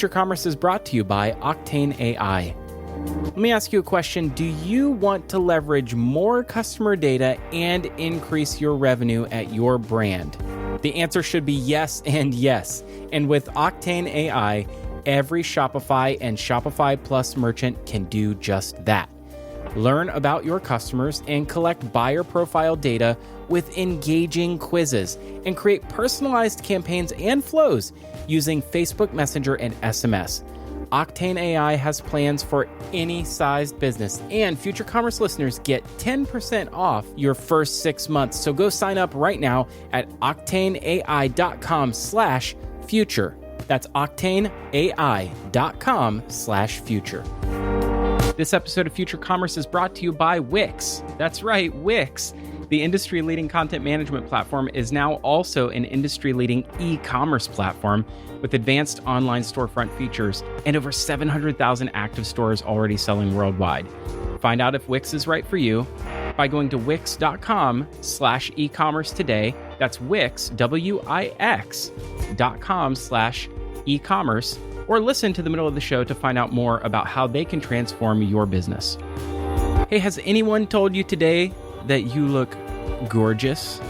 Future Commerce is brought to you by Octane AI. Let me ask you a question. Do you want to leverage more customer data and increase your revenue at your brand? The answer should be yes and yes. And with Octane AI, every Shopify and Shopify Plus merchant can do just that. Learn about your customers and collect buyer profile data with engaging quizzes and create personalized campaigns and flows using Facebook Messenger and SMS. Octane AI has plans for any sized business, and Future Commerce listeners get 10% off your first 6 months. So go sign up right now at octaneai.com/future. That's octaneai.com/future. This episode of Future Commerce is brought to you by Wix. That's right, Wix. The industry-leading content management platform is now also an industry-leading e-commerce platform with advanced online storefront features and over 700,000 active stores already selling worldwide. Find out if Wix is right for you by going to wix.com/e-commerce today. That's Wix, wix.com/e-commerce, or listen to the middle of the show to find out more about how they can transform your business. Hey, has anyone told you today that you look gorgeous?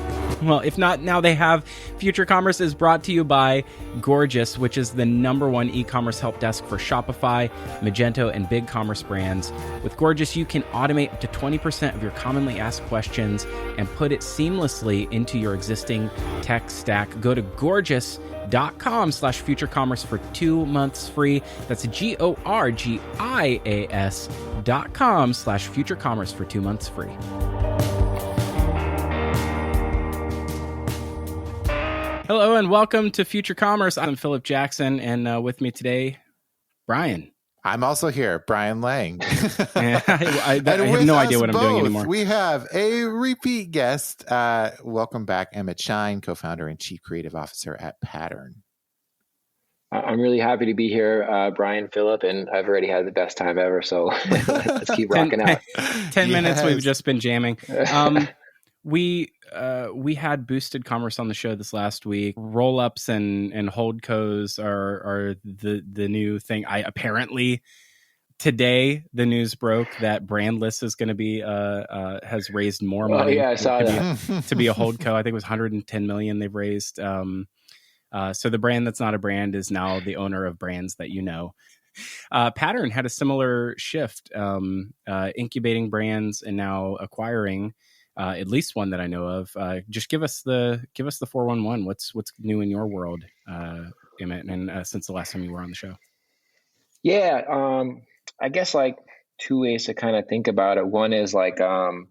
Well, if not, now they have. Future Commerce is brought to you by Gorgeous, which is the #1 e-commerce help desk for Shopify, Magento, and BigCommerce brands. With Gorgeous, you can automate up to 20% of your commonly asked questions and put it seamlessly into your existing tech stack. Go to gorgias.com/futurecommerce for 2 months free. That's gorgias.com/futurecommerce for 2 months free. Hello and welcome to Future Commerce. I'm Phillip Jackson, and with me today, Brian. I'm also here, Brian Lang. I have no idea what I'm doing anymore. We have a repeat guest. Welcome back, Emmett Shine, co-founder and chief creative officer at Pattern. I'm really happy to be here, Brian, Phillip, and I've already had the best time ever. So let's keep rocking out. 10 minutes, we've just been jamming. We had Boosted Commerce on the show this last week. Roll-ups and holdcos are the new thing. Apparently today the news broke that Brandless is going to be has raised more money. Oh yeah, I saw that. To be a holdco. I think it was 110 million they've raised. So the brand that's not a brand is now the owner of brands that you know. Pattern had a similar shift, incubating brands and now acquiring. At least one that I know of. Just give us the 411. What's new in your world, Emmett, and since the last time you were on the show? Yeah, I guess like two ways to kind of think about it. One is like the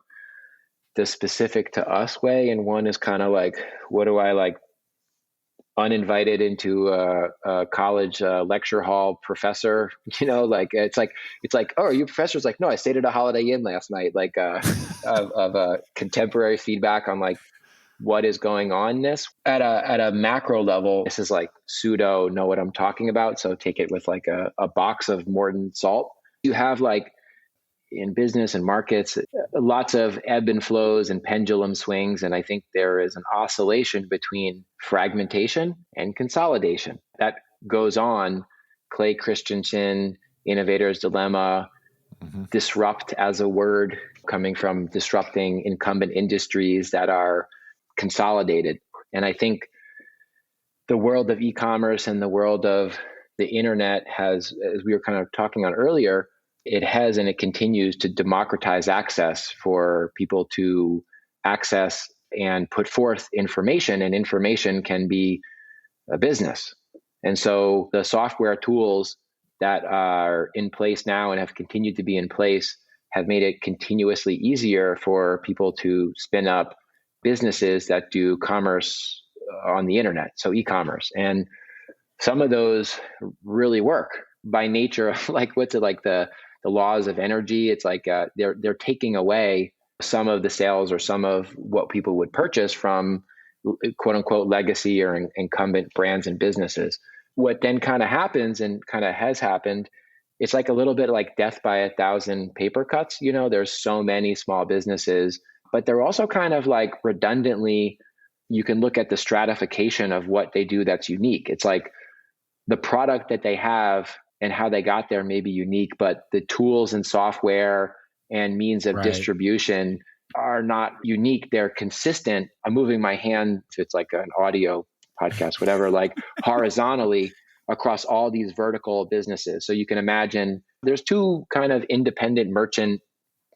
specific to us way, and one is kind of like, what do I like uninvited into a college lecture hall professor, like it's like, oh, are you a professor? It's like, no, I stayed at a Holiday Inn last night, like of contemporary feedback on like what is going on this at a macro level. This is like pseudo know what I'm talking about. So take it with like a box of Morton salt. You have like in business and markets, lots of ebb and flows and pendulum swings. And I think there is an oscillation between fragmentation and consolidation that goes on. Clay Christensen, Innovator's Dilemma, disrupt as a word coming from disrupting incumbent industries that are consolidated. And I think the world of e-commerce and the world of the internet has, as we were kind of talking on earlier, it has and it continues to democratize access for people to access and put forth information, and information can be a business. And so the software tools that are in place now and have continued to be in place have made it continuously easier for people to spin up businesses that do commerce on the internet, so e-commerce. And some of those really work by nature of like, what's it like the laws of energy. It's like they're taking away some of the sales or some of what people would purchase from quote unquote legacy or incumbent brands and businesses. What then kind of happens and kind of has happened, it's like a little bit like death by 1,000 paper cuts. There's so many small businesses, but they're also kind of like redundantly, you can look at the stratification of what they do that's unique. It's like the product that they have and how they got there may be unique, but the tools and software and means of distribution are not unique. They're consistent. I'm moving my hand, so it's like an audio podcast, whatever, like horizontally across all these vertical businesses. So you can imagine there's two kind of independent merchant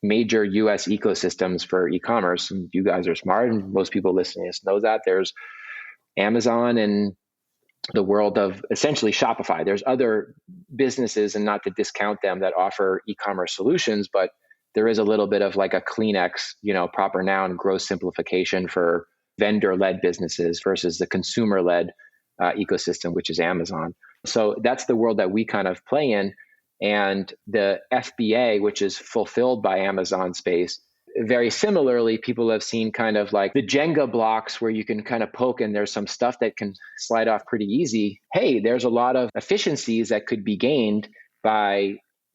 major US ecosystems for e-commerce. And you guys are smart, and most people listening to this know that. There's Amazon and the world of essentially Shopify. There's other businesses, and not to discount them, that offer e-commerce solutions, but there is a little bit of like a Kleenex, proper noun, gross simplification for vendor-led businesses versus the consumer-led ecosystem, which is Amazon. So that's the world that we kind of play in. And the FBA, which is fulfilled by Amazon space, very similarly, people have seen kind of like the Jenga blocks where you can kind of poke and there's some stuff that can slide off pretty easy. Hey, there's a lot of efficiencies that could be gained by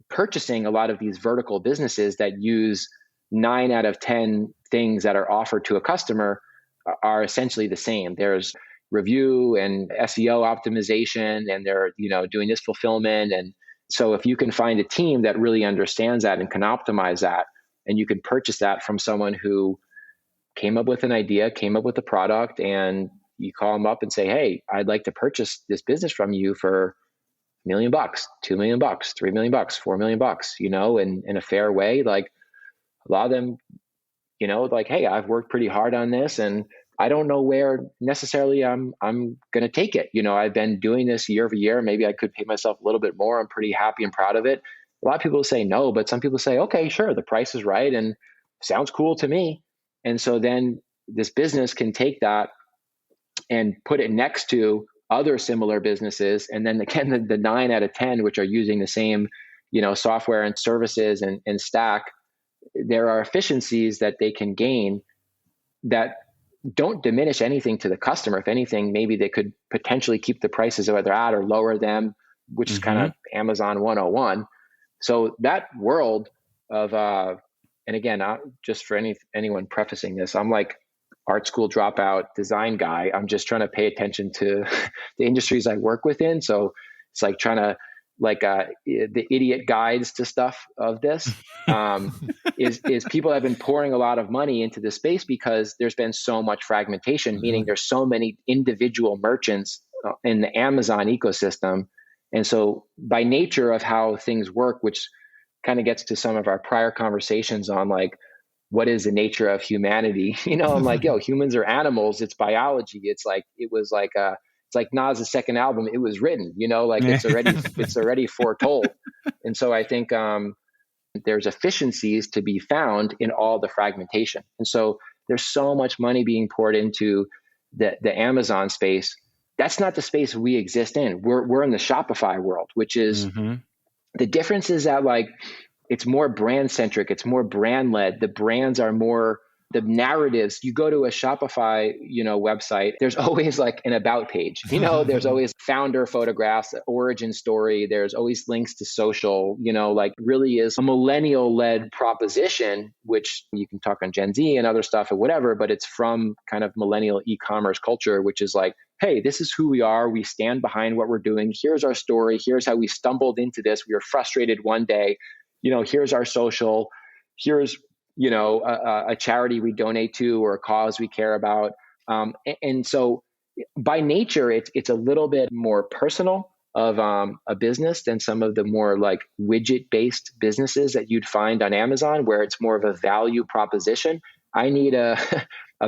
purchasing a lot of these vertical businesses that use 9 out of 10 things that are offered to a customer are essentially the same. There's review and SEO optimization, and they're, doing this fulfillment. And so if you can find a team that really understands that and can optimize that, and you can purchase that from someone who came up with an idea, came up with a product, and you call them up and say, hey, I'd like to purchase this business from you for $1 million, $2 million, $3 million, $4 million, in a fair way. Like a lot of them, like, hey, I've worked pretty hard on this and I don't know where necessarily I'm going to take it. I've been doing this year over year. Maybe I could pay myself a little bit more. I'm pretty happy and proud of it. A lot of people say no, but some people say, okay, sure, the price is right and sounds cool to me. And so then this business can take that and put it next to other similar businesses. And then again, the 9 out of 10, which are using the same, software and services and stack, there are efficiencies that they can gain that don't diminish anything to the customer. If anything, maybe they could potentially keep the prices where they're at or lower them, which is kind of Amazon 101. So that world of, and again, just for anyone prefacing this, I'm like art school dropout design guy. I'm just trying to pay attention to the industries I work within. So it's like trying to the idiot guides to stuff of this is people have been pouring a lot of money into this space because there's been so much fragmentation, meaning there's so many individual merchants in the Amazon ecosystem. And so by nature of how things work, which kind of gets to some of our prior conversations on like, what is the nature of humanity? I'm like, humans are animals. It's biology. It's like Nas' second album. It was written, it's already foretold. And so I think there's efficiencies to be found in all the fragmentation. And so there's so much money being poured into the Amazon space. That's not the space we exist in. We're in the Shopify world, which is the difference is that like it's more brand centric. It's more brand led. The brands are more the narratives. You go to a Shopify, website, there's always like an about page, there's always founder photographs, origin story. There's always links to social, like really is a millennial led proposition, which you can talk on Gen Z and other stuff or whatever, but it's from kind of millennial e-commerce culture, which is like, hey, this is who we are. We stand behind what we're doing. Here's our story. Here's how we stumbled into this. We were frustrated one day, here's our social. Here's a charity we donate to or a cause we care about. And so by nature, it's a little bit more personal of a business than some of the more like widget-based businesses that you'd find on Amazon, where it's more of a value proposition. I need a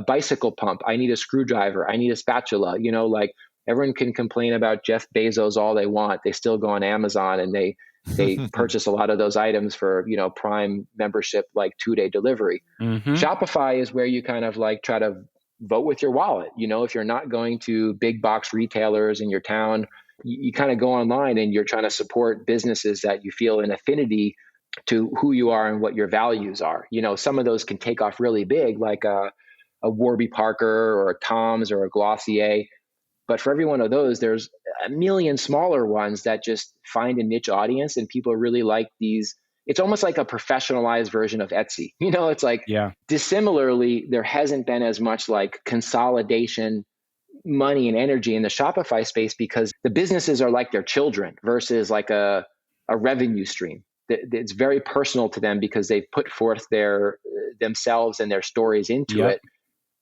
bicycle pump. I need a screwdriver. I need a spatula. Like everyone can complain about Jeff Bezos all they want. They still go on Amazon and they purchase a lot of those items for, Prime membership, like 2-day delivery. Shopify is where you kind of like try to vote with your wallet. If you're not going to big box retailers in your town, you kind of go online and you're trying to support businesses that you feel an affinity to who you are and what your values are. Some of those can take off really big, like a Warby Parker or a Tom's or a Glossier. But for every one of those, there's a million smaller ones that just find a niche audience, and people really like these. It's almost like a professionalized version of Etsy. It's like dissimilarly, there hasn't been as much like consolidation money and energy in the Shopify space because the businesses are like their children versus like a revenue stream. It's very personal to them because they've put forth themselves and their stories into it.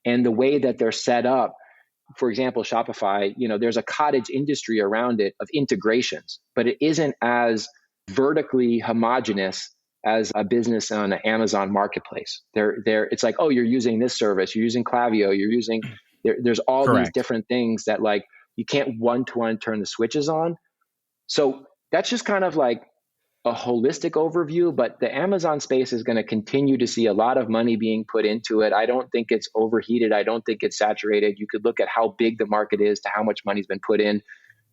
And the way that they're set up, for example, Shopify, there's a cottage industry around it of integrations, but it isn't as vertically homogenous as a business on an Amazon marketplace. It's like, oh, you're using this service, you're using Klaviyo, you're using, there's all Correct. these different things that like, you can't one-to-one turn the switches on. So that's just kind of like a holistic overview, but the Amazon space is going to continue to see a lot of money being put into it. I don't think it's overheated. I don't think it's saturated. You could look at how big the market is to how much money's been put in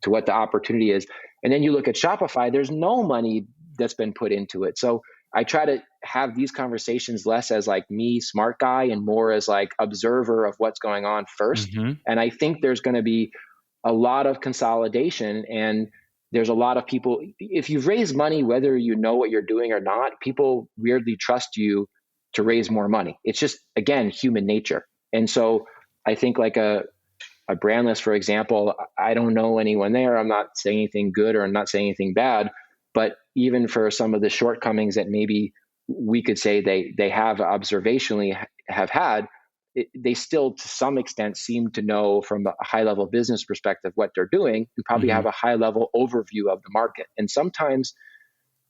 to what the opportunity is. And then you look at Shopify, there's no money that's been put into it. So I try to have these conversations less as like me, smart guy, and more as like observer of what's going on first. Mm-hmm. And I think there's going to be a lot of consolidation, and there's a lot of people, if you've raised money, whether you know what you're doing or not, people weirdly trust you to raise more money. It's just, again, human nature. And so I think like a Brandless, for example, I don't know anyone there. I'm not saying anything good or I'm not saying anything bad, but even for some of the shortcomings that maybe we could say they have observationally have had, they still to some extent seem to know from a high level business perspective what they're doing and probably have a high level overview of the market. And sometimes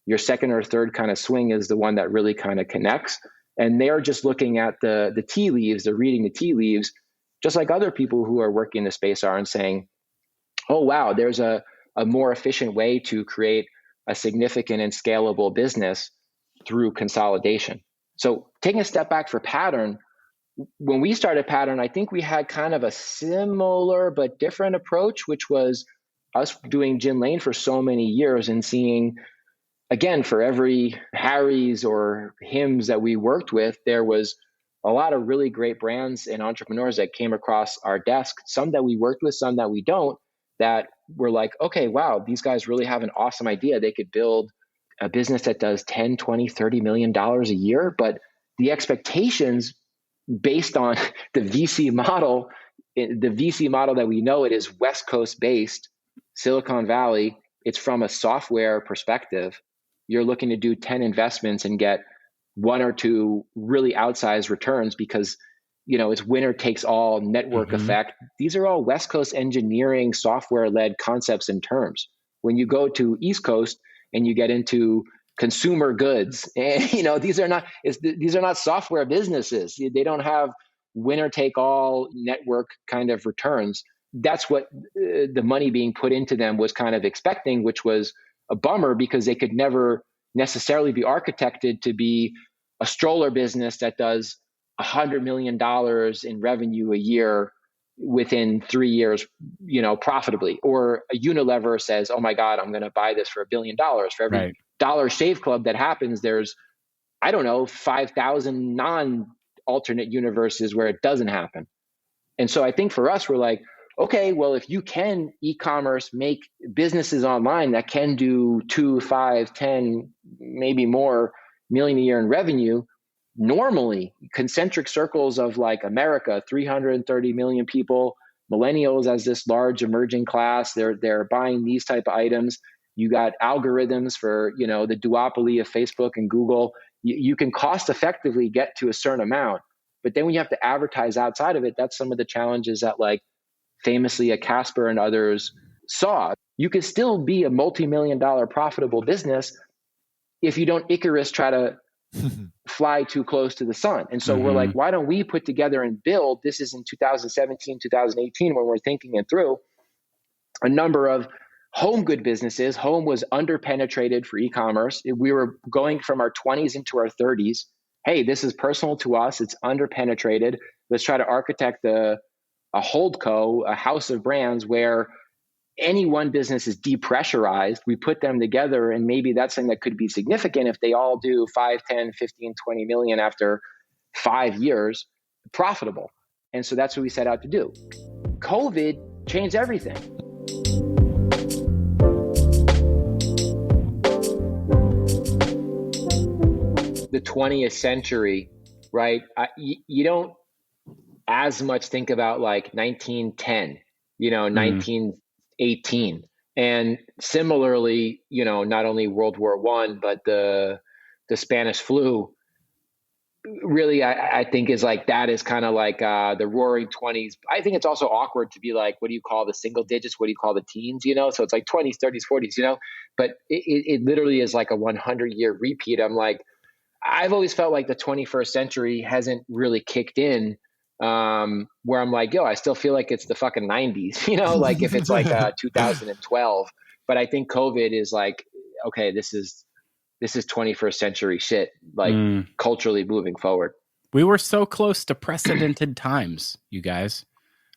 your second or third kind of swing is the one that really kind of connects. And they're just looking at the tea leaves, they're reading the tea leaves, just like other people who are working in the space are, and saying, oh, wow, there's a more efficient way to create a significant and scalable business through consolidation. So taking a step back for Pattern, when we started Pattern, I think we had kind of a similar but different approach, which was us doing Gin Lane for so many years and seeing, again, for every Harry's or Hims that we worked with, there was a lot of really great brands and entrepreneurs that came across our desk, some that we worked with, some that we don't, that were like, okay, wow, these guys really have an awesome idea. They could build a business that does 10, 20, $30 million a year, but the expectations based on the VC model that we know, it is West Coast based, Silicon Valley. It's from a software perspective. You're looking to do 10 investments and get one or two really outsized returns because, it's winner takes all network effect. These are all West Coast engineering software led concepts and terms. When you go to East Coast and you get into consumer goods, and these are not software businesses. They don't have winner take all network kind of returns. That's what the money being put into them was kind of expecting, which was a bummer because they could never necessarily be architected to be a stroller business that does $100 million in revenue a year within 3 years, profitably. Or a Unilever says, oh my God, I'm going to buy this for $1 billion. For every Dollar Shave Club that happens, there's, 5,000 non-alternate universes where it doesn't happen. And so I think for us, we're like, okay, well, if you can e-commerce, make businesses online that can do 2, 5, 10, maybe more million a year in revenue, normally concentric circles of like America, 330 million people, millennials as this large emerging class, they're buying these type of items. You got algorithms for, the duopoly of Facebook and Google. You can cost effectively get to a certain amount, but then when you have to advertise outside of it, that's some of the challenges that like famously a Casper and others saw. You can still be a multi-million-dollar profitable business if you don't Icarus try to fly too close to the sun. And so we're like, why don't we put together and build, this is in 2017, 2018, when we're thinking it through, a number of home good businesses. Home was underpenetrated for e-commerce. We were going from our 20s into our 30s. Hey, this is personal to us. It's underpenetrated. Let's try to architect a holdco, a house of brands where any one business is depressurized. We put them together, and maybe that's something that could be significant if they all do 5, 10, 15, 20 million after 5 years, profitable. And so that's what we set out to do. COVID changed everything. The 20th century, right? You don't as much think about like 1910, 1918. And similarly, not only World War I, but the Spanish flu really, I think is like, that is kind of like the roaring 20s. I think it's also awkward to be like, what do you call the single digits? What do you call the teens? So it's like 20s, 30s, 40s, but it literally is like a 100-year repeat. I'm like, I've always felt like the 21st century hasn't really kicked in, where I'm like, yo, I still feel like it's the fucking 90s, like if it's like 2012. But I think COVID is like, okay, this is 21st century shit, like culturally moving forward. We were so close to precedented times, you guys.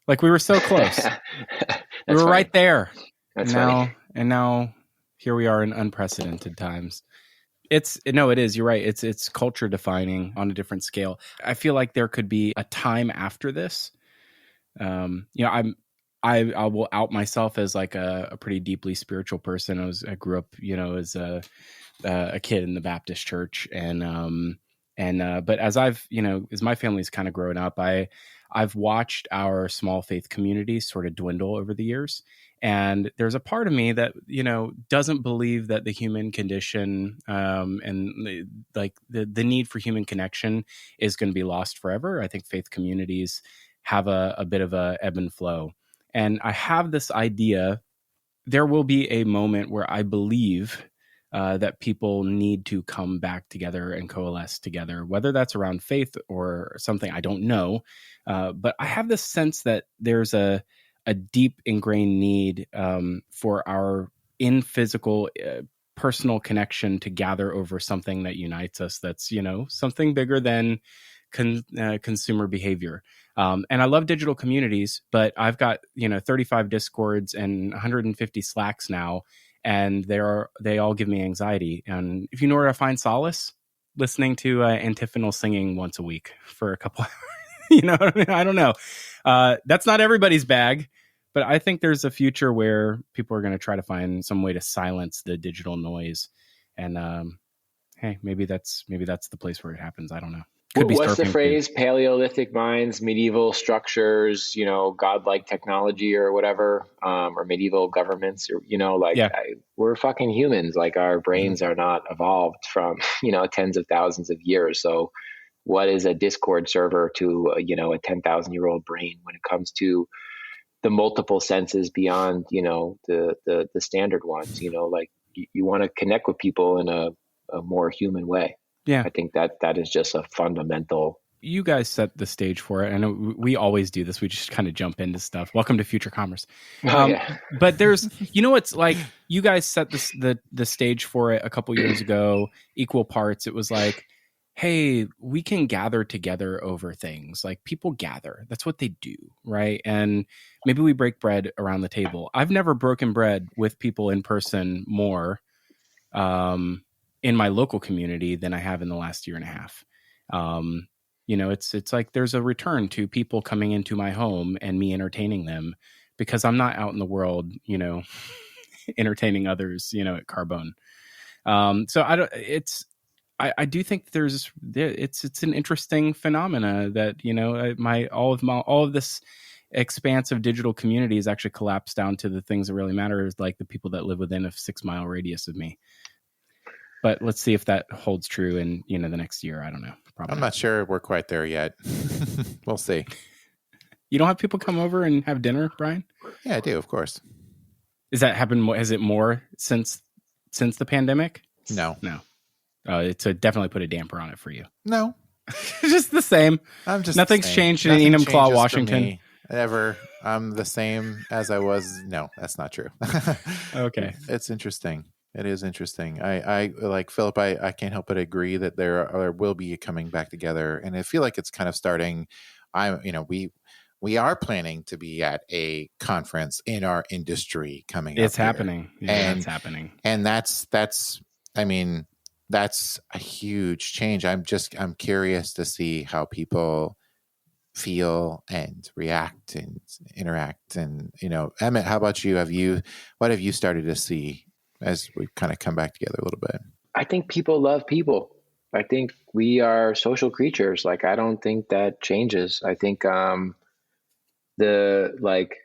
Like, we were so close. We were right there. That's funny. And now here we are in unprecedented times. It is. You're right. It's culture defining on a different scale. I feel like there could be a time after this. I will out myself as like a pretty deeply spiritual person. I grew up, as a kid in the Baptist church, but as as my family's kind of grown up, I've watched our small faith communities sort of dwindle over the years. And there's a part of me that, doesn't believe that the human condition and the need for human connection is going to be lost forever. I think faith communities have a bit of a ebb and flow. And I have this idea, there will be a moment where I believe that people need to come back together and coalesce together, whether that's around faith or something, I don't know. But I have this sense that there's a deep ingrained need for our in physical personal connection to gather over something that unites us. That's, something bigger than consumer behavior. And I love digital communities, but I've got, 35 Discords and 150 Slacks now, and they all give me anxiety. And if you know where to find solace, listening to antiphonal singing once a week for a couple hours. I don't know. That's not everybody's bag, but I think there's a future where people are going to try to find some way to silence the digital noise. And hey, maybe that's the place where it happens. I don't know. What's the phrase? Paleolithic minds, medieval structures, godlike technology or whatever, or medieval governments, or, we're fucking humans. Like, our brains are not evolved from, tens of thousands of years. So what is a Discord server to, a 10,000-year-old brain when it comes to the multiple senses beyond, the standard ones, like you want to connect with people in a more human way. Yeah. I think that is just a fundamental. You guys set the stage for it. I know we always do this. We just kind of jump into stuff. Welcome to Future Commerce. Yeah. But there's, it's like, you guys set the stage for it a couple years ago, equal parts. It was like, hey, we can gather together over things. Like, people gather. That's what they do, right? And maybe we break bread around the table. I've never broken bread with people in person more in my local community than I have in the last year and a half. It's like there's a return to people coming into my home and me entertaining them, because I'm not out in the world, entertaining others, at Carbone. So I do think it's an interesting phenomena that, all of this expanse of digital communities actually collapsed down to the things that really matter, is like the people that live within a 6-mile radius of me. But let's see if that holds true in, the next year. I don't know. Probably. I'm not sure we're quite there yet. We'll see. You don't have people come over and have dinner, Brian? Yeah, I do, of course. Has that happened? Has it more since the pandemic? No. It's definitely put a damper on it for you. No. Just the same. Nothing's changed in Enumclaw, Washington. Ever. I'm the same as I was. No, that's not true. Okay. It's interesting. It is interesting. I like Phillip. I can't help but agree that there will be coming back together, and I feel like it's kind of starting. We are planning to be at a conference in our industry coming up. It's happening. Yeah, it's happening, and that's. I mean, that's a huge change. I'm curious to see how people feel and react and interact. And Emmett, how about you? What have you started to see as we kind of come back together a little bit? I think people love people. I think we are social creatures. Like, I don't think that changes. I think the like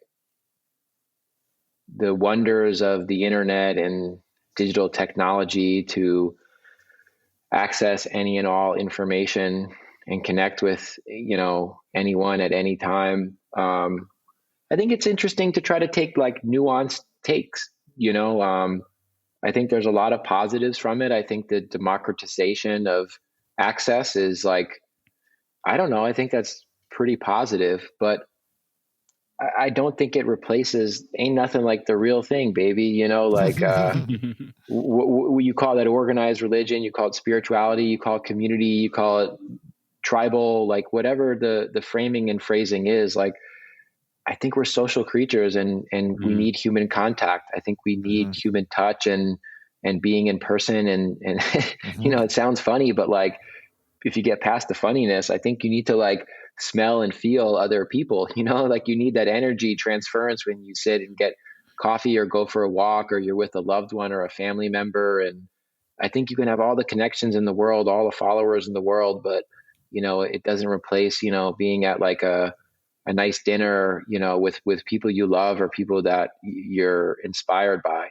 the wonders of the internet and digital technology to access any and all information and connect with, anyone at any time. I think it's interesting to try to take like nuanced takes, I think there's a lot of positives from it. I think the democratization of access is like, I don't know, I think that's pretty positive, but I don't think it replaces, ain't nothing like the real thing, baby. You call that organized religion, you call it spirituality, you call it community, you call it tribal, like whatever the framing and phrasing is. Like, I think we're social creatures and we need human contact. I think we need human touch and being in person and it sounds funny, but like, if you get past the funniness, I think you need to like smell and feel other people, like you need that energy transference when you sit and get coffee or go for a walk or you're with a loved one or a family member. And I think you can have all the connections in the world, all the followers in the world, but it doesn't replace, being at like a nice dinner, with people you love or people that you're inspired by.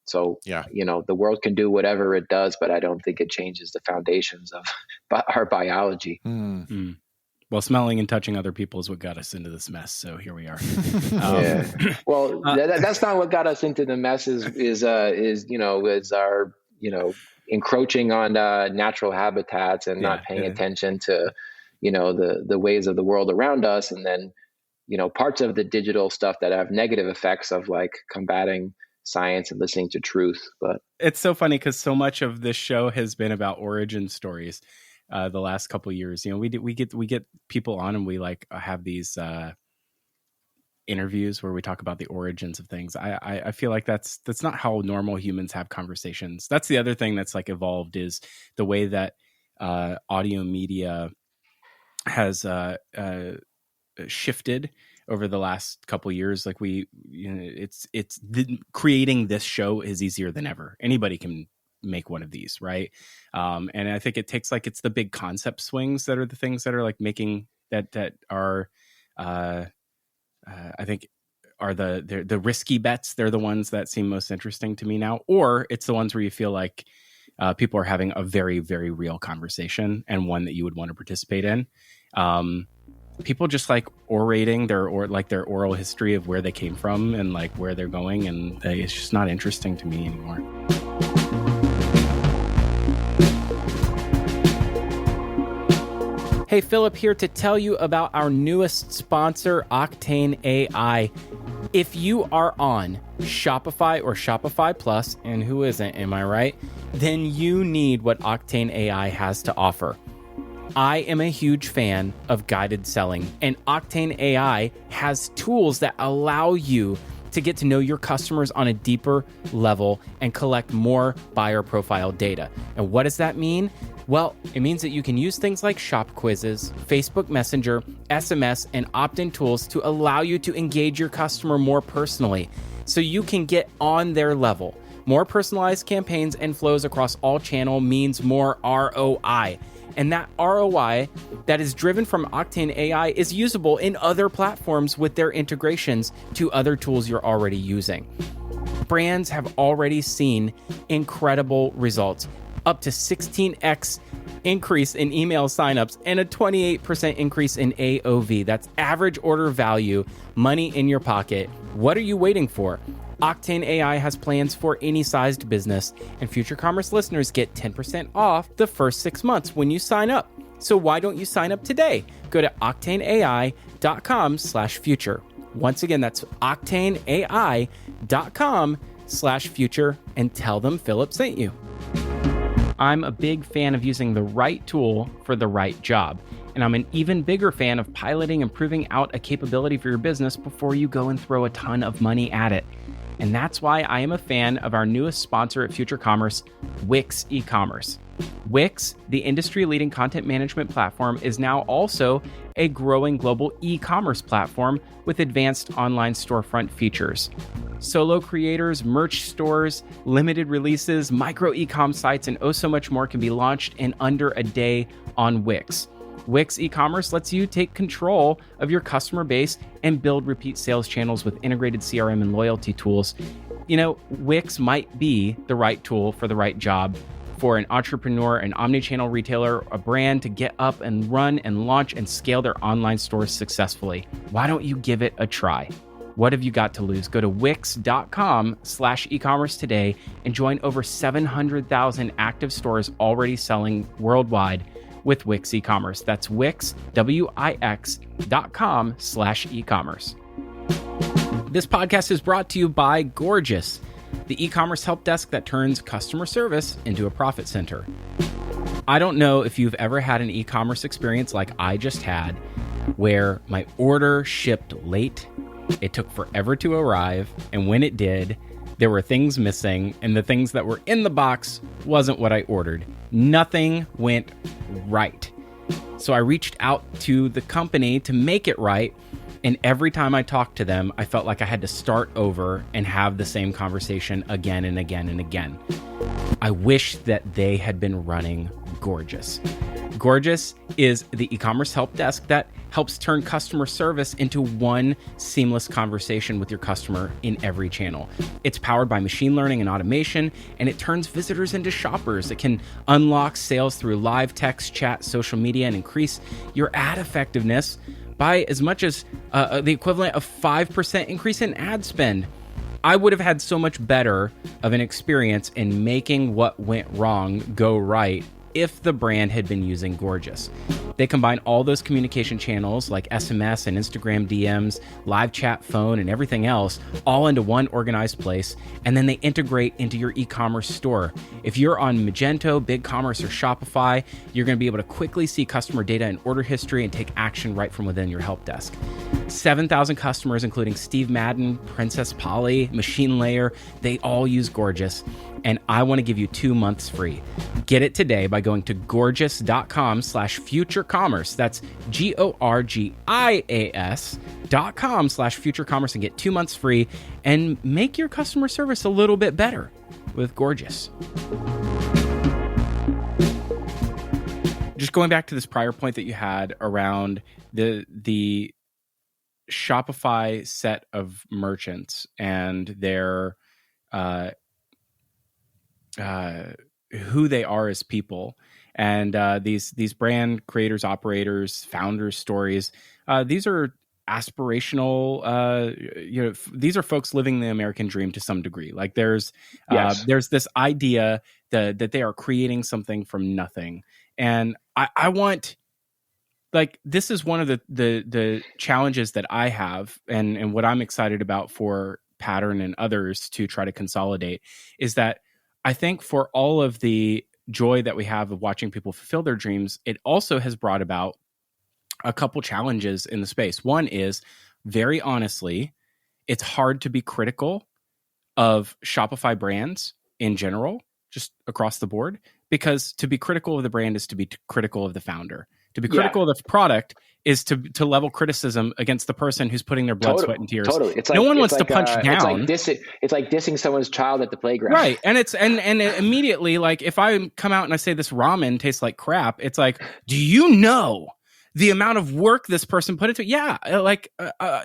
The world can do whatever it does, but I don't think it changes the foundations of our biology. Well, smelling and touching other people is what got us into this mess. So here we are. Well, that's not what got us into the mess. Is our encroaching on natural habitats and not paying attention to the ways of the world around us, and then parts of the digital stuff that have negative effects of like combating science and listening to truth. But it's so funny because so much of this show has been about origin stories. The last couple of years, we get people on and we like have these interviews where we talk about the origins of things. I feel like that's not how normal humans have conversations. That's the other thing that's like evolved is the way that audio media has shifted over the last couple of years. Like creating this show is easier than ever. Anybody can make one of these, right? And I think it takes like, it's the big concept swings that are the things that are like making that are I think are the risky bets. They're the ones that seem most interesting to me now, or it's the ones where you feel like people are having a very, very real conversation and one that you would want to participate in. People just like orating their oral history of where they came from and like where they're going, and it's just not interesting to me anymore. Hey, Phillip here to tell you about our newest sponsor, Octane AI. If you are on Shopify or Shopify Plus, and who isn't, am I right? Then you need what Octane AI has to offer. I am a huge fan of guided selling, and Octane AI has tools that allow you to get to know your customers on a deeper level and collect more buyer profile data. And what does that mean? Well, it means that you can use things like shop quizzes, Facebook Messenger, SMS, and opt-in tools to allow you to engage your customer more personally so you can get on their level. More personalized campaigns and flows across all channels means more ROI. And that ROI that is driven from Octane AI is usable in other platforms with their integrations to other tools you're already using. Brands have already seen incredible results, up to 16x increase in email signups and a 28% increase in AOV. That's average order value, money in your pocket. What are you waiting for? Octane AI has plans for any sized business, and Future Commerce listeners get 10% off the first 6 months when you sign up. So why don't you sign up today? Go to octaneai.com/future. Once again, that's octaneai.com/future, and tell them Phillip sent you. I'm a big fan of using the right tool for the right job. And I'm an even bigger fan of piloting and proving out a capability for your business before you go and throw a ton of money at it. And that's why I am a fan of our newest sponsor at Future Commerce, Wix eCommerce. Wix, the industry-leading content management platform, is now also a growing global e-commerce platform with advanced online storefront features. Solo creators, merch stores, limited releases, micro e-com sites, and oh so much more can be launched in under a day on Wix. Wix eCommerce lets you take control of your customer base and build repeat sales channels with integrated CRM and loyalty tools. You know, Wix might be the right tool for the right job for an entrepreneur, an omnichannel retailer, a brand to get up and run and launch and scale their online stores successfully. Why don't you give it a try? What have you got to lose? Go to wix.com/ecommerce today and join over 700,000 active stores already selling worldwide with Wix eCommerce. That's Wix, Wix.com/ecommerce. This podcast is brought to you by Gorgeous, the e-commerce help desk that turns customer service into a profit center. I don't know if you've ever had an e-commerce experience like I just had, where my order shipped late, it took forever to arrive, and when it did, there were things missing, and the things that were in the box wasn't what I ordered. Nothing went right. So I reached out to the company to make it right, and every time I talked to them, I felt like I had to start over and have the same conversation again and again and again. I wish that they had been running Gorgeous. Gorgeous is the e-commerce help desk that helps turn customer service into one seamless conversation with your customer in every channel. It's powered by machine learning and automation, and it turns visitors into shoppers. It can unlock sales through live text, chat, social media, and increase your ad effectiveness by as much as the equivalent of 5% increase in ad spend. I would have had so much better of an experience in making what went wrong go right if the brand had been using Gorgeous. They combine all those communication channels like SMS and Instagram DMs, live chat, phone, and everything else all into one organized place, and then they integrate into your e-commerce store. If you're on Magento, BigCommerce, or Shopify, you're going to be able to quickly see customer data and order history and take action right from within your help desk. 7,000 customers, including Steve Madden, Princess Polly, Machine Layer, they all use Gorgeous, and I want to give you 2 months free. Get it today by going to gorgeous.com/futurecommerce. That's GORGIAS.com/futurecommerce and get 2 months free and make your customer service a little bit better with Gorgeous. Just going back to this prior point that you had around the Shopify set of merchants and their who they are as people, and these brand creators, operators, founders stories. These are aspirational. These are folks living the American dream to some degree. Like there's this idea that they are creating something from nothing, and I want. Like, this is one of the challenges that I have, and what I'm excited about for Pattern and others to try to consolidate is that I think for all of the joy that we have of watching people fulfill their dreams, it also has brought about a couple challenges in the space. One is, very honestly, it's hard to be critical of Shopify brands in general, just across the board, because to be critical of the brand is to be critical of the founder. To be critical of the product is to level criticism against the person who's putting their blood, sweat, and tears. Totally. It's like, no one wants to punch down. It's like dissing someone's child at the playground. Right. And it's and immediately, like, if I come out and I say this ramen tastes like crap, it's like, do you know the amount of work this person put into it? Yeah.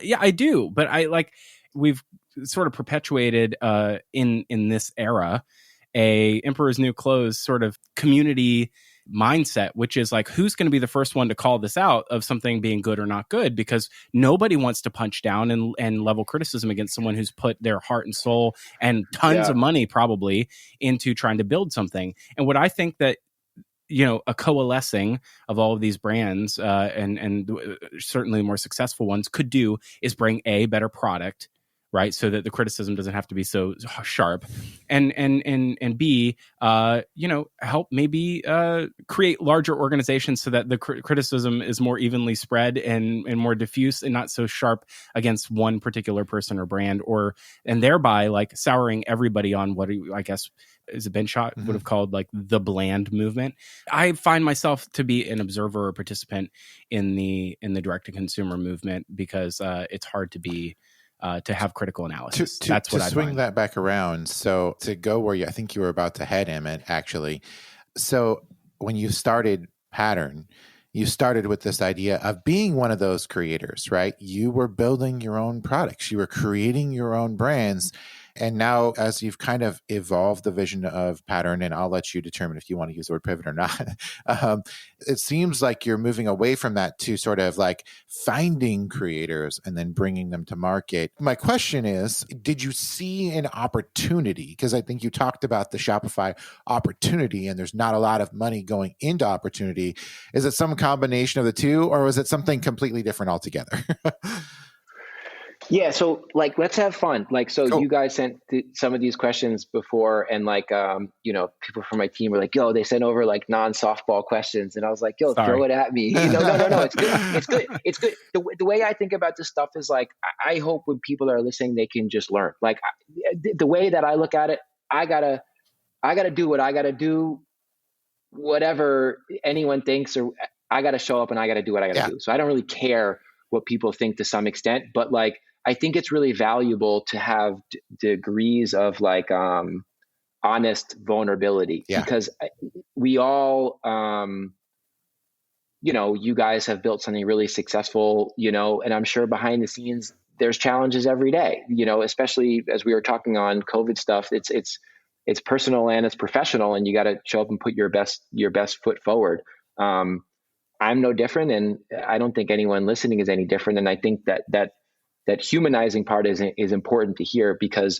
Yeah, I do. But we've sort of perpetuated in this era a Emperor's New Clothes sort of community mindset, which is like, who's going to be the first one to call this out of something being good or not good? Because nobody wants to punch down and level criticism against someone who's put their heart and soul and tons of money probably into trying to build something. And what I think that, a coalescing of all of these brands and certainly more successful ones could do is bring a better product, right? So that the criticism doesn't have to be so sharp, and B, help maybe create larger organizations so that the criticism is more evenly spread and more diffuse and not so sharp against one particular person or brand, and thereby like souring everybody on what I guess is Ben Schott would have called like the bland movement. I find myself to be an observer or participant in the direct to consumer movement because it's hard to be to have critical analysis. That's what I swing find. that back around. So to go where I think you were about to head, Emmett, actually. So when you started Pattern, you started with this idea of being one of those creators, right? You were building your own products. You were creating your own brands. And now as you've kind of evolved the vision of Pattern, and I'll let you determine if you want to use the word pivot or not, it seems like you're moving away from that to sort of like finding creators and then bringing them to market. My question is, did you see an opportunity? Because I think you talked about the Shopify opportunity and there's not a lot of money going into opportunity. Is it some combination of the two, or was it something completely different altogether? Yeah, so like let's have fun. Like, so Cool. You guys sent some of these questions before, and like people from my team were like, "Yo," they sent over like non-softball questions, and I was like, "Yo, Sorry. throw it at me." No, it's good. It's good. The way I think about this stuff is like, I hope when people are listening, they can just learn. Like the way that I look at it, I gotta do what I gotta do, whatever anyone thinks, or I gotta show up and I gotta do what I gotta do. So I don't really care what people think to some extent, but like, I think it's really valuable to have degrees of like honest vulnerability, because we all, you guys have built something really successful, and I'm sure behind the scenes there's challenges every day, especially as we were talking on COVID stuff. It's personal and it's professional, and you got to show up and put your best foot forward. I'm no different, and I don't think anyone listening is any different. And I think that humanizing part is important to hear, because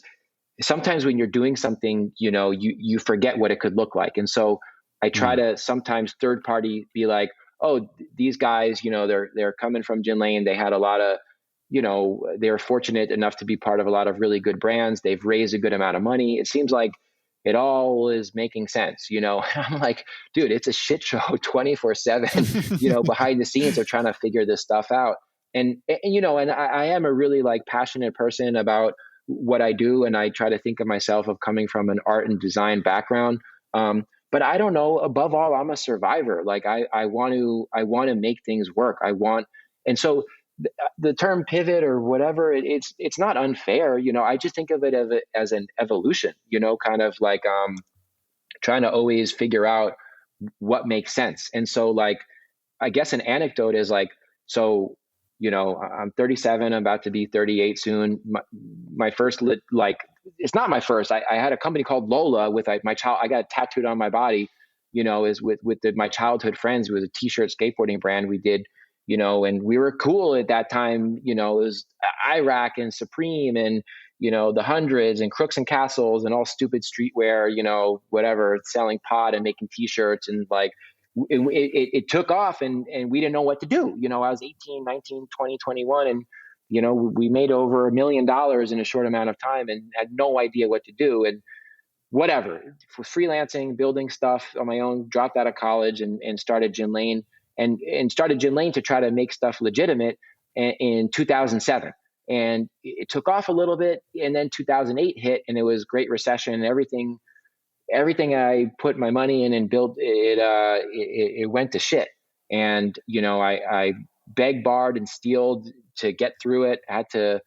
sometimes when you're doing something, you forget what it could look like. And so I try to sometimes third party be like, oh, these guys, they're coming from Gin Lane. They had a lot of, they're fortunate enough to be part of a lot of really good brands. They've raised a good amount of money. It seems like it all is making sense, I'm like, dude, it's a shit show 24/7, behind the scenes they're trying to figure this stuff out. And I am a really like passionate person about what I do. And I try to think of myself of coming from an art and design background. But I don't know, above all, I'm a survivor. Like I want to make things work. And so the term pivot or whatever, it's not unfair. I just think of it as an evolution, kind of like trying to always figure out what makes sense. And so like, I guess an anecdote is like, so, I'm 37, I'm about to be 38 soon. My first it's not my first. I had a company called Lola with my child. I got it tattooed on my body, is with my childhood friends. It was a t-shirt skateboarding brand we did, and we were cool at that time. It was Iraq and Supreme and, the Hundreds and Crooks and Castles and all stupid streetwear, whatever, selling pot and making t-shirts, and like, it took off, and we didn't know what to do. I was 18, 19, 20, 21, and, we made over $1 million in a short amount of time and had no idea what to do. And whatever, for freelancing, building stuff on my own, dropped out of college and started Gin Lane, and started Gin Lane to try to make stuff legitimate in 2007. And it took off a little bit, and then 2008 hit, and it was Great Recession, and everything I put my money in and built it went to shit. And, I begged, barred, and stealed to get through it. I had to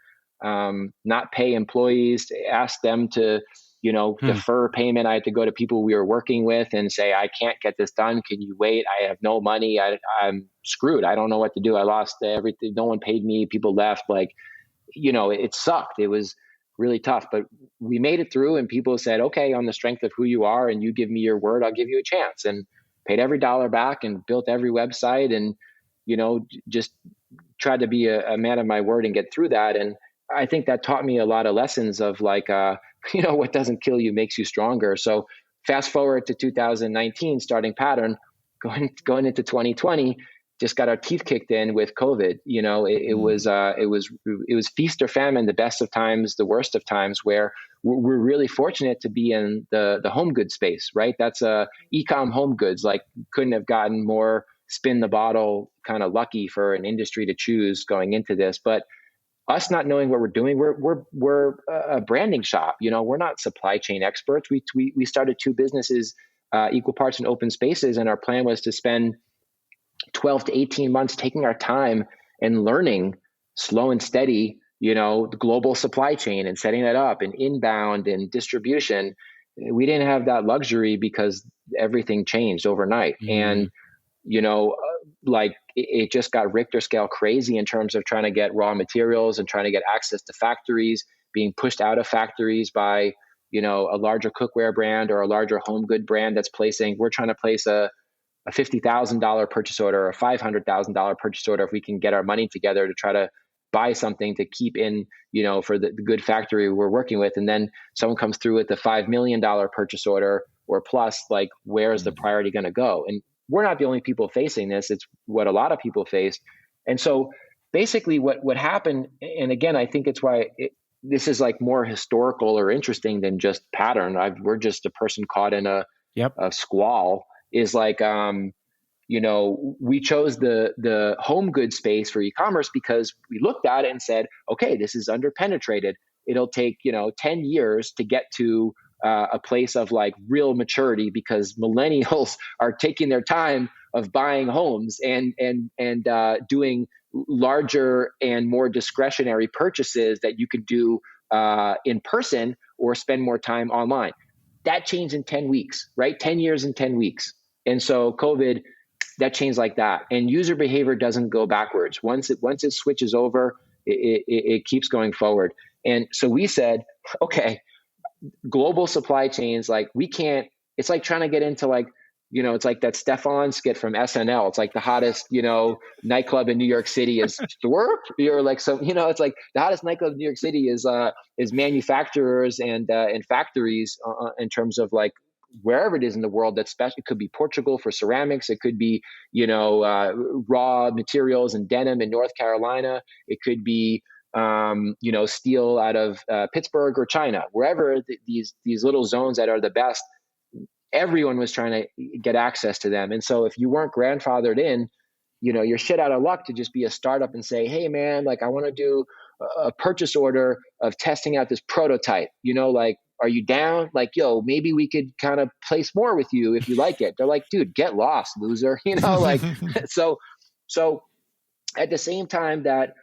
not pay employees, ask them to, defer payment. I had to go to people we were working with and say, I can't get this done. Can you wait? I have no money. I'm screwed. I don't know what to do. I lost everything. No one paid me. People left. Like, it sucked. It was really tough, but we made it through, and people said, okay, on the strength of who you are and you give me your word, I'll give you a chance, and paid every dollar back and built every website, and, just tried to be a man of my word and get through that. And I think that taught me a lot of lessons of like, what doesn't kill you makes you stronger. So fast forward to 2019, starting Pattern, going into 2020, just got our teeth kicked in with COVID. It was feast or famine, the best of times, the worst of times, where we're really fortunate to be in the home goods space, right? That's e-com home goods. Like, couldn't have gotten more spin the bottle kind of lucky for an industry to choose going into this. But us not knowing what we're doing, we're a branding shop. We're not supply chain experts. We started two businesses, Equal Parts and Open Spaces, and our plan was to spend 12 to 18 months taking our time and learning slow and steady, the global supply chain and setting that up, and inbound and distribution. We didn't have that luxury because everything changed overnight. And it just got Richter scale crazy in terms of trying to get raw materials and trying to get access to factories, being pushed out of factories by, a larger cookware brand or a larger home good brand that's we're trying to place a $50,000 purchase order or a $500,000 purchase order if we can get our money together to try to buy something to keep in, for the good factory we're working with. And then someone comes through with a $5 million purchase order or plus, like, where is the priority going to go? And we're not the only people facing this. It's what a lot of people face. And so basically what happened, and again, I think it's why this is like more historical or interesting than just pattern. We're just a person caught in a squall, is like, we chose the home goods space for e-commerce because we looked at it and said, okay, this is underpenetrated. It'll take, 10 years to get to a place of like real maturity, because millennials are taking their time of buying homes and doing larger and more discretionary purchases that you could do in person or spend more time online. That changed in 10 weeks, right? 10 years in 10 weeks. And so COVID, that changed like that. And user behavior doesn't go backwards. Once it switches over, it keeps going forward. And so we said, okay, global supply chains, like, we can't, it's like trying to get into like, it's like that Stefan skit from SNL. It's like the hottest, nightclub in New York City is Thorpe. You're like, so, it's like the hottest nightclub in New York City is manufacturers and factories in terms of like wherever it is in the world that's special. It could be Portugal for ceramics. It could be, raw materials and denim in North Carolina. It could be, steel out of Pittsburgh or China, wherever these little zones that are the best. Everyone was trying to get access to them. And so if you weren't grandfathered in, you're shit out of luck to just be a startup and say, hey man, like, I want to do a purchase order of testing out this prototype, like, are you down? Like, yo, maybe we could kind of place more with you if you like it. They're like, dude, get lost, loser. Like, so at the same time that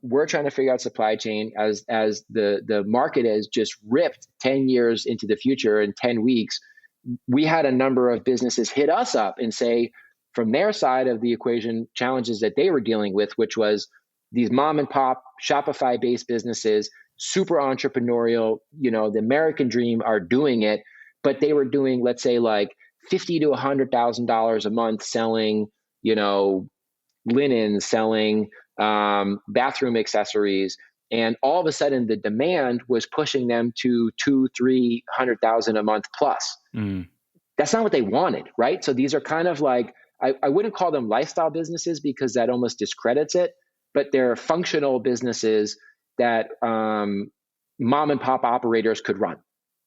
we're trying to figure out supply chain as the market has just ripped 10 years into the future in 10 weeks, we had a number of businesses hit us up and say, from their side of the equation, challenges that they were dealing with, which was these mom and pop Shopify based businesses, super entrepreneurial, the American dream, are doing it, but they were doing, let's say, like $50,000 to $100,000 a month selling, linen, selling bathroom accessories. And all of a sudden the demand was pushing them to $200,000-300,000 a month plus. That's not what they wanted, right? So these are kind of like, I wouldn't call them lifestyle businesses because that almost discredits it, but they're functional businesses that mom and pop operators could run.